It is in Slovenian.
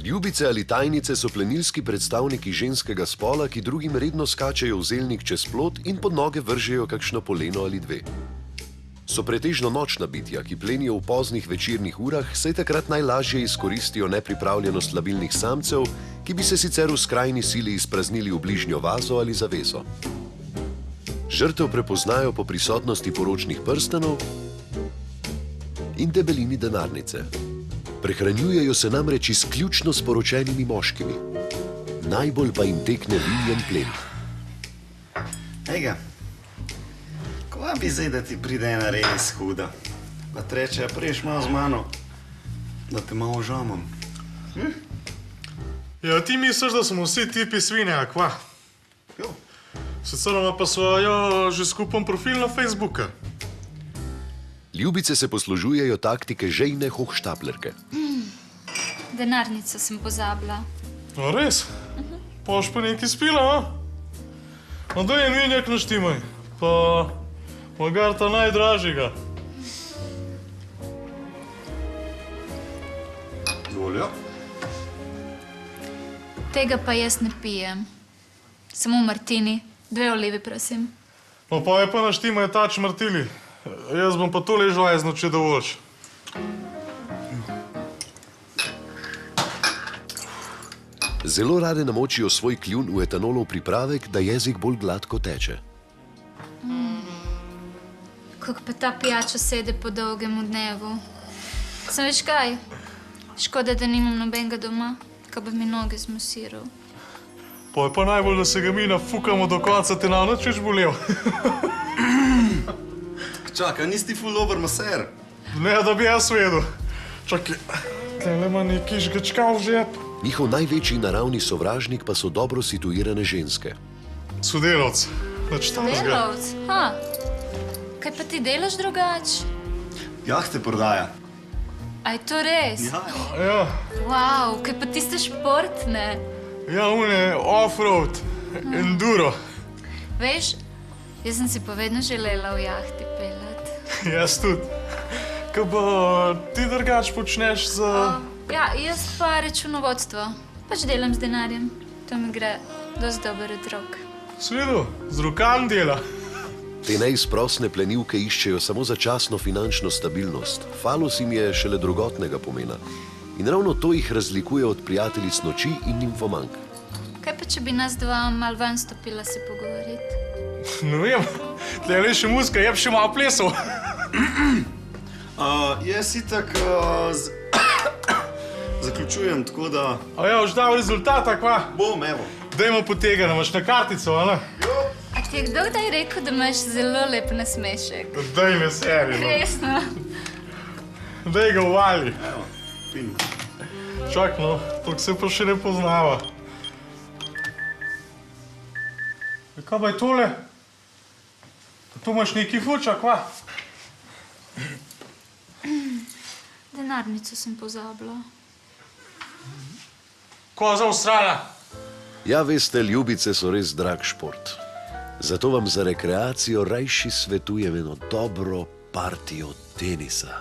Ljubice ali tajnice so plenilski predstavniki ženskega spola, ki drugim redno skačejo v zelnik čez plot in pod noge vržejo kakšno poleno ali dve. So pretežno nočna bitja, ki plenijo v poznih večernih urah, saj takrat najlažje izkoristijo nepripravljenost labilnih samcev, ki bi se sicer v skrajni sili izpraznili v bližnjo vazo ali zaveso. Žrtev prepoznajo po prisotnosti poročnih prstanov in debelini denarnice. Prehranjujejo se namreč izključno s poročenimi moškimi. Najbolj pa jim tekne vinjen plen. Ejga, kva bi zdaj, da ti pride ena res huda? Pa ti reče, priješ malo z mano, da te malo žamam. Ja, ti misliš, da smo vsi tipi svinja, kva? Jo. Sicer ima pa svojo že skupen profil na Facebooku. Ljubice se poslužujejo taktike žejne hohštaplerke. Denarnico sem pozabila. No, res? Boš pa nekaj spila, a? No, daj en vinjak naštimaj, pa magarta najdražjega. Voljo? Tega pa jaz ne pijem. Samo martini. 2 olivi, prosim. No, pa je pa naštimaj tač martili. Jaz bom pa to ležala iz noči dovoljš. Zelo rade namočijo svoj kljun v etanolov pripravek, da jezik bolj gladko teče. Kako pa ta pijača sede po dolgem dnevu. Sem veš kaj? Škoda, da nimam nobenega doma, ko bi mi noge zmasiral. Pa je pa najbolj, da se ga mi nafukamo do konca, te na noč več bolel. Čakaj, nisi ti ful dober maser? Ne, da bi jaz vedel. Čakaj, tlele ima neki žgačka v žep. Njihov največji naravni sovražnik pa so dobro situirane ženske. Sodelavc. Nič takega. Delavc? Kaj pa ti delaš drugače? Jahte prodaja. A je to res? Ja, Wow, kaj pa tiste športne? ja, une off-road, enduro. Veš, jaz sem si pa vedno želela v jahti peljati. Jaz tudi. Kaj pa ti drugač počneš za... Ja, jaz pa računovodstvo. Pač delam z denarjem. To mi gre dosti dober od rok. Svedu, z rokami dela. Te neizprosne plenilke iščejo samo začasno finančno stabilnost. Falus jim je šele drugotnega pomena. In ravno to jih razlikuje od prijateljic noči in nimfomank. Kaj pa, če bi nas dva malo ven stopila se pogovoriti? Ne vem, tlele še muska, je pa še malo plesal. Jaz itak zaključujem, tako da... A ja, boš dal rezultata, kva? Bom, evo. Dajmo potega, imaš na kartico, a ne? A ti je kdo kdaj rekel, da imaš zelo lep nasmešek? Daj me seri, no. Resno? Daj ga uvali. Evo, pin. Čak, no, toliko se pa še ne poznava. Kaj pa je tole? Tu imaš neki fuča, kva? Denarnico sem pozabila. Koza ustrana. Ja, veste, ljubice so res drag šport. Zato vam za rekreacijo rajši svetujem eno dobro partijo tenisa.